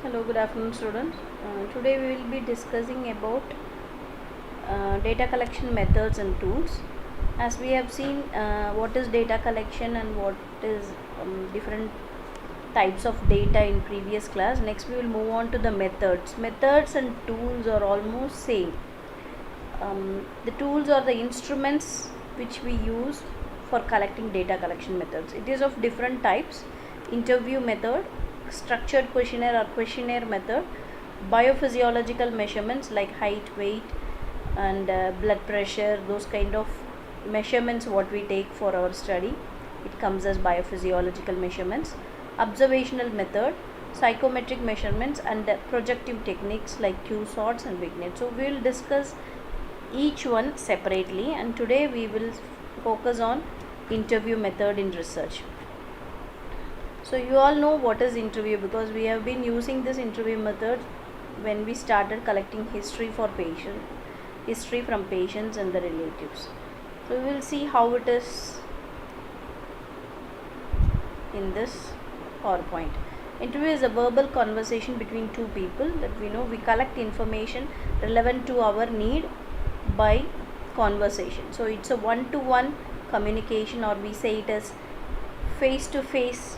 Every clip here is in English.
Hello, good afternoon students. Today we will be discussing about data collection methods and tools. As we have seen what is data collection and what is different types of data in previous class. Next we will move on to the methods. Methods and tools are almost same. The tools are the instruments which we use for collecting data collection methods. It is of different types: interview method, structured questionnaire or questionnaire method, biophysiological measurements like height, weight and blood pressure, those kind of measurements what we take for our study, it comes as biophysiological measurements. Observational method, psychometric measurements and projective techniques like Q-sorts and Vignette. So we will discuss each one separately, and today we will focus on interview method in research. So you all know what is interview because we have been using this interview method when we started collecting history from patients and the relatives. So we will see how it is in this PowerPoint. Interview is a verbal conversation between two people that we know. We collect information relevant to our need by conversation. So it's a one-to-one communication, or we say it as face-to-face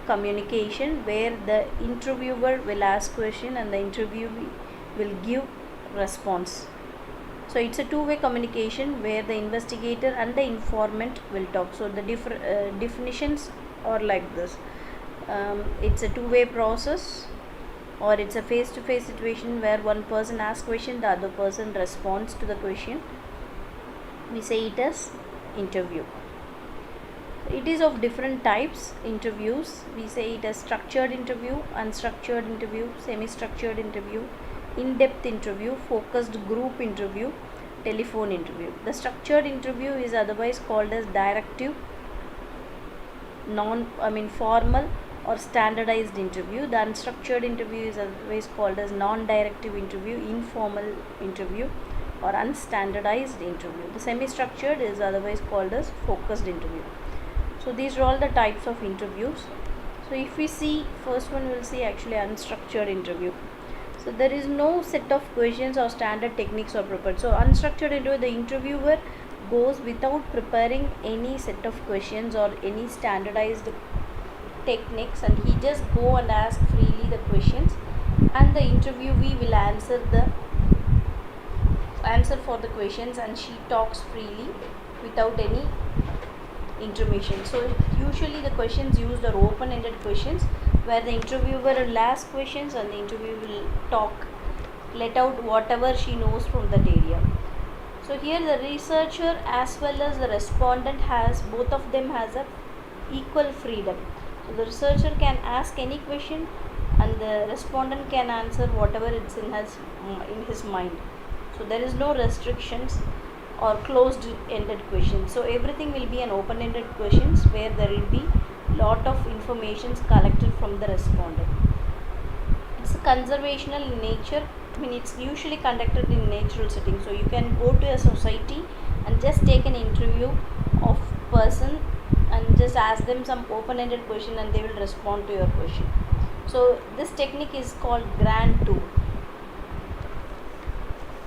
communication, where the interviewer will ask question and the interviewee will give response. So it's a two-way communication where the investigator and the informant will talk. So the definitions are like this. It's a two-way process, or it's a face-to-face situation where one person asks question, the other person responds to the question. We say it as interview. It is of different types. Interviews, we say it as structured interview, unstructured interview, semi-structured interview, in-depth interview, focused group interview, telephone interview. The structured interview is otherwise called as directive, formal or standardized interview. The unstructured interview is otherwise called as non-directive interview, informal interview or unstandardized interview. The semi-structured is otherwise called as focused interview. So these are all the types of interviews. So if we see, first one we'll see actually unstructured interview. So there is no set of questions or standard techniques are prepared. So unstructured interview, the interviewer goes without preparing any set of questions or any standardized techniques, and he just go and ask freely the questions, and the interviewee will answer for the questions, and she talks freely without any intermission. So usually the questions used are open-ended questions where the interviewer will ask questions and the interviewer will talk, let out whatever she knows from that area. So here the researcher as well as the respondent both of them has a equal freedom. So the researcher can ask any question and the respondent can answer whatever it's in his mind. So there is no restrictions or closed-ended questions. So everything will be an open-ended questions where there will be lot of information collected from the respondent. It's conservational in nature. It's usually conducted in natural setting. So you can go to a society and just take an interview of person and just ask them some open-ended question and they will respond to your question. So this technique is called Grand Tour.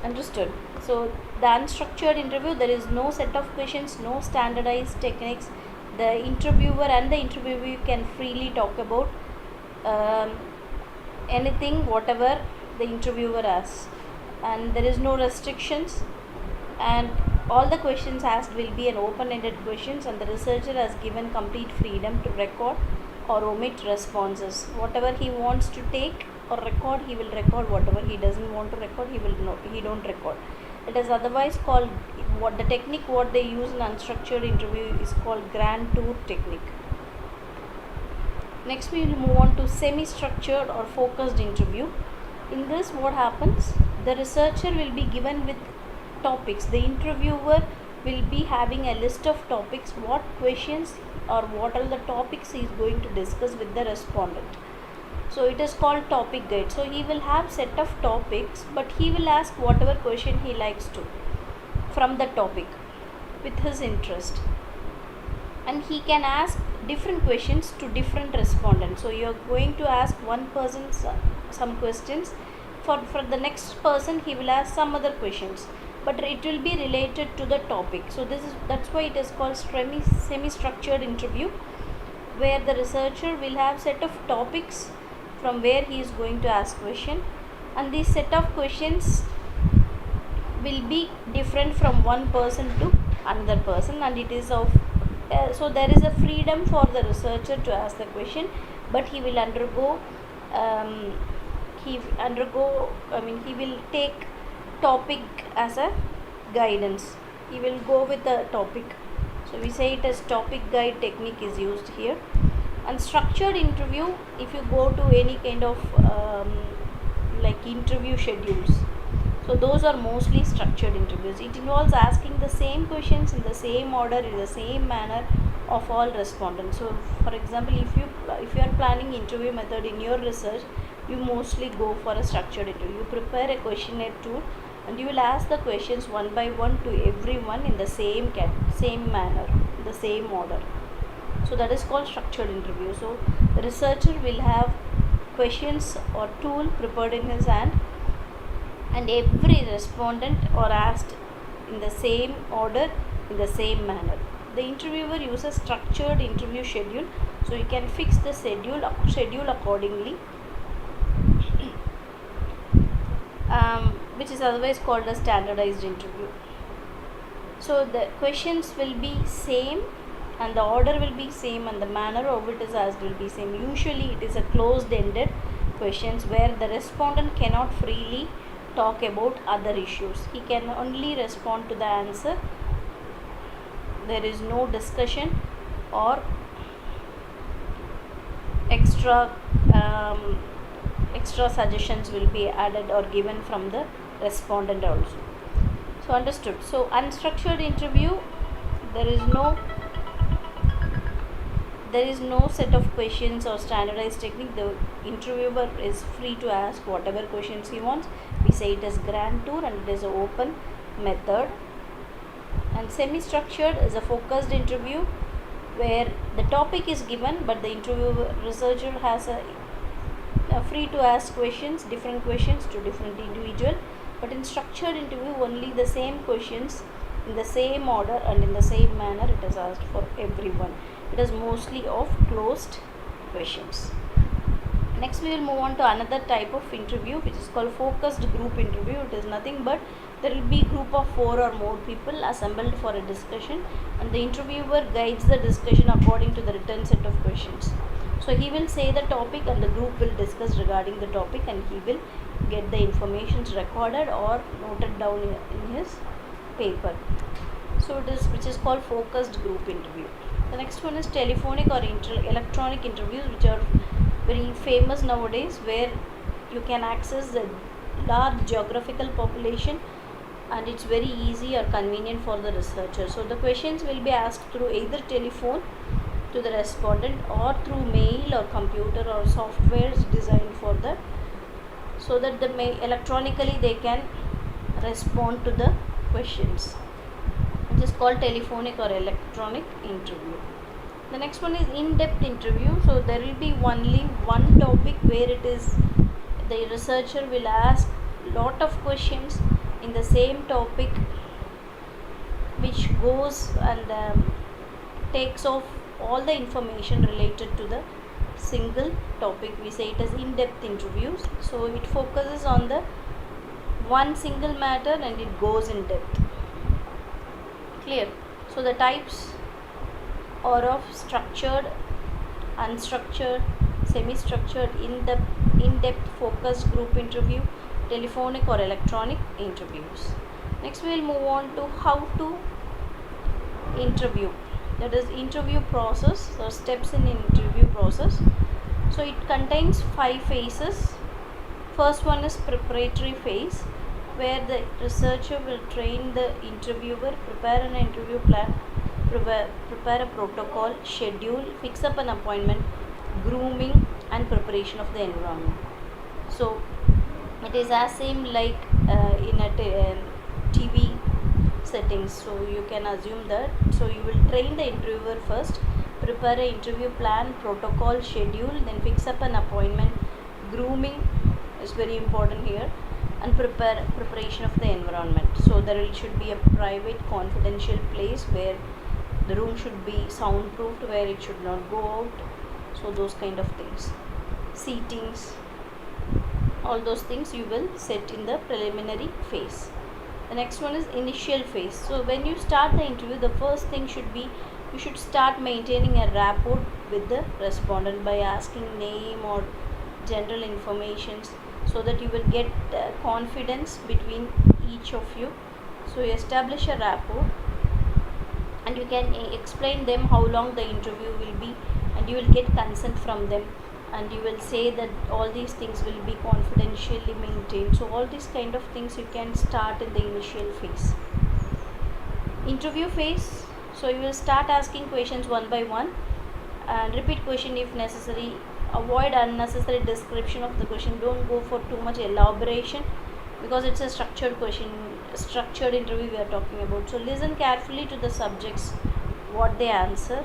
Understood? So the unstructured interview, there is no set of questions, no standardized techniques. The interviewer and the interviewee can freely talk about anything, whatever the interviewer asks, and there is no restrictions, and all the questions asked will be an open-ended questions, and the researcher has given complete freedom to record or omit responses. Whatever he wants to take or record, he will record. Whatever he doesn't want to record, he don't record. It is otherwise called, what the technique what they use in unstructured interview is called Grand Tour technique. Next we will move on to semi-structured or focused interview. In this, what happens, the researcher will be given with topics. The interviewer will be having a list of topics, what questions or what are the topics he is going to discuss with the respondent. So it is called topic guide. So he will have set of topics, but he will ask whatever question he likes to from the topic with his interest, and he can ask different questions to different respondents. So you are going to ask one person some questions, for the next person he will ask some other questions, but it will be related to the topic. So that's why it is called semi-structured interview, where the researcher will have set of topics from where he is going to ask question, and this set of questions will be different from one person to another person, and it is of so there is a freedom for the researcher to ask the question, but he will undergo he will take topic as a guidance. He will go with the topic, so we say it as topic guide technique is used here. And structured interview, if you go to any kind of like interview schedules, so those are mostly structured interviews. It involves asking the same questions in the same order, in the same manner of all respondents. So for example, if you are planning interview method in your research, you mostly go for a structured interview. You prepare a questionnaire tool and you will ask the questions one by one to everyone in the same manner, the same order. So that is called structured interview. So the researcher will have questions or tool prepared in his hand, and every respondent are asked in the same order, in the same manner. The interviewer uses structured interview schedule, so you can fix the schedule accordingly, which is otherwise called a standardized interview. So the questions will be same, and the order will be same, and the manner of it is asked will be same. Usually it is a closed-ended questions where the respondent cannot freely talk about other issues. He can only respond to the answer. There is no discussion or extra suggestions will be added or given from the respondent also. So understood. So unstructured interview, there is no set of questions or standardized technique. The interviewer is free to ask whatever questions he wants. We say it is grand tour, and it is an open method. And semi-structured is a focused interview where the topic is given, but the researcher has a free to ask questions, different questions to different individual. But in structured interview, only the same questions in the same order and in the same manner it is asked for everyone. It is mostly of closed questions. Next we will move on to another type of interview, which is called focused group interview. It is nothing but there will be group of 4 or more people assembled for a discussion, and the interviewer guides the discussion according to the written set of questions. So he will say the topic and the group will discuss regarding the topic, and he will get the information recorded or noted down in his paper. So it is, which is called focused group interview. The next one is telephonic or electronic interviews, which are very famous nowadays, where you can access the large geographical population, and it's very easy or convenient for the researcher. So the questions will be asked through either telephone to the respondent or through mail or computer or softwares designed for that, so that electronically they can respond to the questions. It is called telephonic or electronic interview. The next one is in-depth interview. So there will be only one topic where it is the researcher will ask lot of questions in the same topic, which goes and takes off all the information related to the single topic. We say it as in-depth interviews. So it focuses on the one single matter and it goes in depth. Clear? So the types are of structured, unstructured, semi-structured, in-depth focused group interview, telephonic or electronic interviews. Next we will move on to how to interview. That is interview process or steps in interview process. So it contains 5 phases. First one is preparatory phase, where the researcher will train the interviewer, prepare an interview plan, prepare a protocol, schedule, fix up an appointment, grooming and preparation of the environment. So it is as same like in a TV settings. So you can assume that. So you will train the interviewer first, prepare an interview plan, protocol, schedule, then fix up an appointment. Grooming is very important here, and preparation of the environment. So there should be a private confidential place where the room should be soundproofed, where it should not go out. So those kind of things, seatings, all those things you will set in the preliminary phase. The next one is initial phase. So when you start the interview, the first thing should be you should start maintaining a rapport with the respondent by asking name or general informations, so that you will get confidence between each of you. So you establish a rapport, and you can explain them how long the interview will be, and you will get consent from them, and you will say that all these things will be confidentially maintained. So all these kind of things you can start in the initial phase. Interview phase, so you will start asking questions one by one and repeat question if necessary. Avoid unnecessary description of the question. Don't go for too much elaboration, because it's a structured interview we are talking about. So listen carefully to the subjects, what they answer.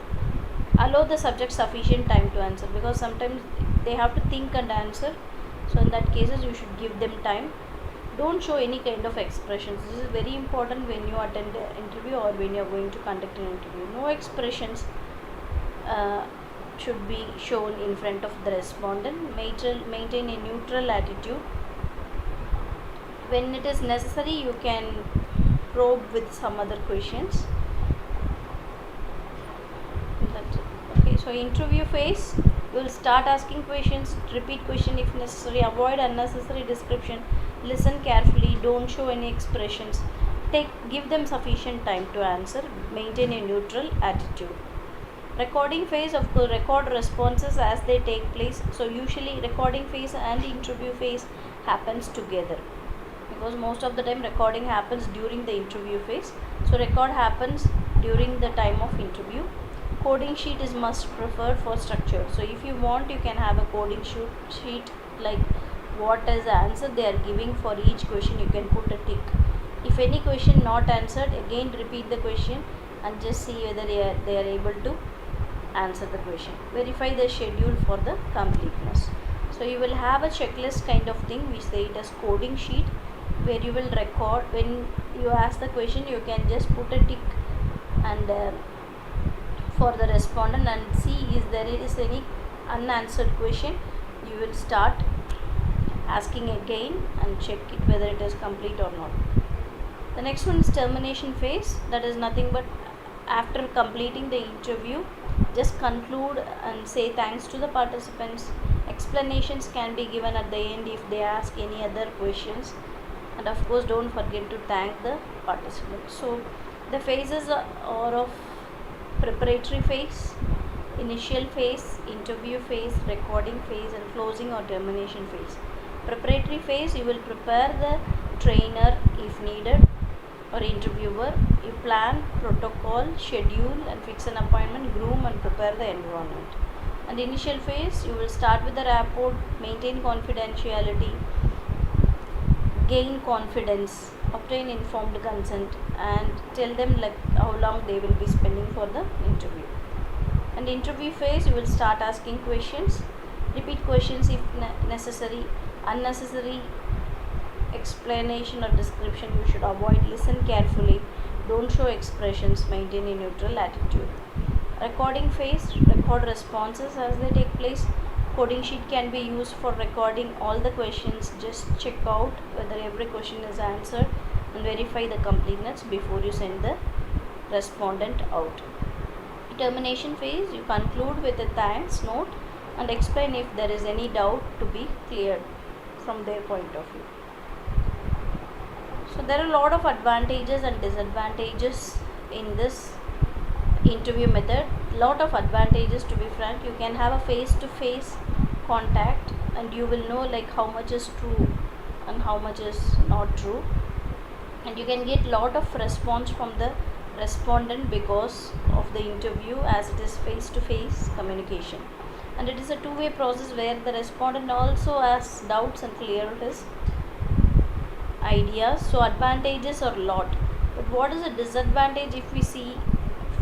Allow the subject sufficient time to answer, because sometimes they have to think and answer. So in that cases you should give them time. Don't show any kind of expressions. This is very important when you attend an interview or when you are going to conduct an interview. No expressions should be shown in front of the respondent. Maintain a neutral attitude. When it is necessary, you can probe with some other questions. That's it. Okay, so interview phase, you will start asking questions, repeat question if necessary, avoid unnecessary description, listen carefully, don't show any expressions, give them sufficient time to answer, maintain a neutral attitude. Recording phase, of course, record responses as they take place. So usually recording phase and interview phase happens together, because most of the time recording happens during the interview phase. So record happens during the time of interview. Coding sheet is must preferred for structure. So if you want, you can have a coding sheet like what is the answer they are giving for each question. You can put a tick. If any question not answered, again repeat the question and just see whether they are able to answer the question. Verify the schedule for the completeness. So you will have a checklist kind of thing, we say it as coding sheet, where you will record. When you ask the question, you can just put a tick and for the respondent, and see if there is any unanswered question. You will start asking again and check it whether it is complete or not. The next one is termination phase. That is nothing but after completing the interview, just conclude and say thanks to the participants. Explanations can be given at the end if they ask any other questions, and of course don't forget to thank the participants. So the phases are of preparatory phase, initial phase, interview phase, recording phase, and closing or termination phase. Preparatory phase, you will prepare the trainer if needed or interviewer. You plan, protocol, schedule and fix an appointment, groom and prepare the environment. And initial phase, you will start with the rapport, maintain confidentiality, gain confidence, obtain informed consent, and tell them like how long they will be spending for the interview. And interview phase, you will start asking questions, repeat questions if necessary. Unnecessary explanation or description you should avoid. Listen carefully, don't show expressions, maintain a neutral attitude. Recording phase, record responses as they take place. Coding sheet can be used for recording all the questions. Just check out whether every question is answered and verify the completeness before you send the respondent out. Termination phase, you conclude with a thanks note and explain if there is any doubt to be cleared from their point of view. So there are a lot of advantages and disadvantages in this interview method. Lot of advantages, to be frank. You can have a face-to-face contact and you will know like how much is true and how much is not true, and you can get lot of response from the respondent because of the interview, as it is face-to-face communication, and it is a two-way process where the respondent also asks doubts and clear his ideas. So advantages are a lot, but what is the disadvantage if we see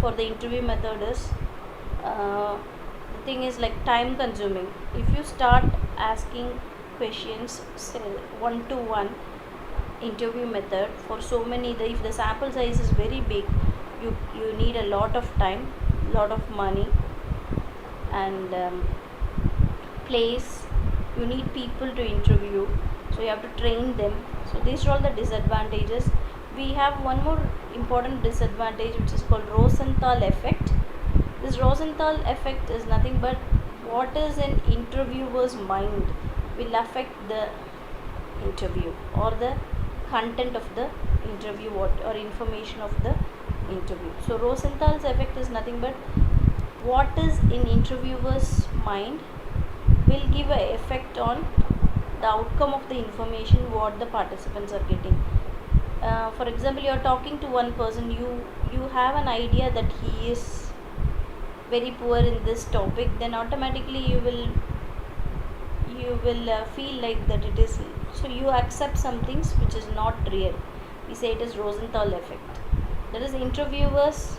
for the interview method is The thing is like time consuming. If you start asking questions, say one to one interview method for so many, if the sample size is very big, you need a lot of time, lot of money, and place. You need people to interview, so you have to train them. So these are all the disadvantages. We have one more important disadvantage, which is called Rosenthal effect. This Rosenthal effect is nothing but what is in interviewer's mind will affect the interview or the content of the interview, or information of the interview. So Rosenthal's effect is nothing but what is in interviewer's mind will give an effect on the outcome of the information what the participants are getting. For example, you are talking to one person, you have an idea that he is very poor in this topic, then automatically you will feel like that it is, so you accept some things which is not real. We say it is Rosenthal effect. That is interviewers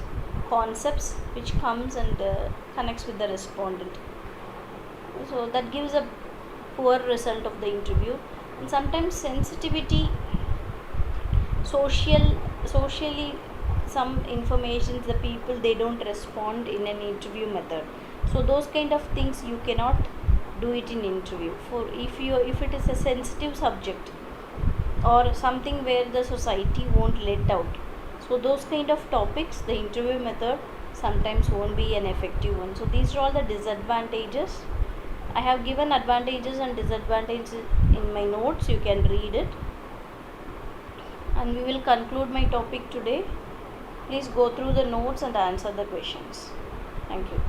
concepts which comes and connects with the respondent, so that gives a poor result of the interview. And sometimes sensitivity, socially some information the people they don't respond in an interview method, so those kind of things you cannot do it in interview. For if it is a sensitive subject or something where the society won't let out, so those kind of topics the interview method sometimes won't be an effective one. So these are all the disadvantages. I have given advantages and disadvantages in my notes, you can read it. And we will conclude my topic today. Please go through the notes and answer the questions. Thank you.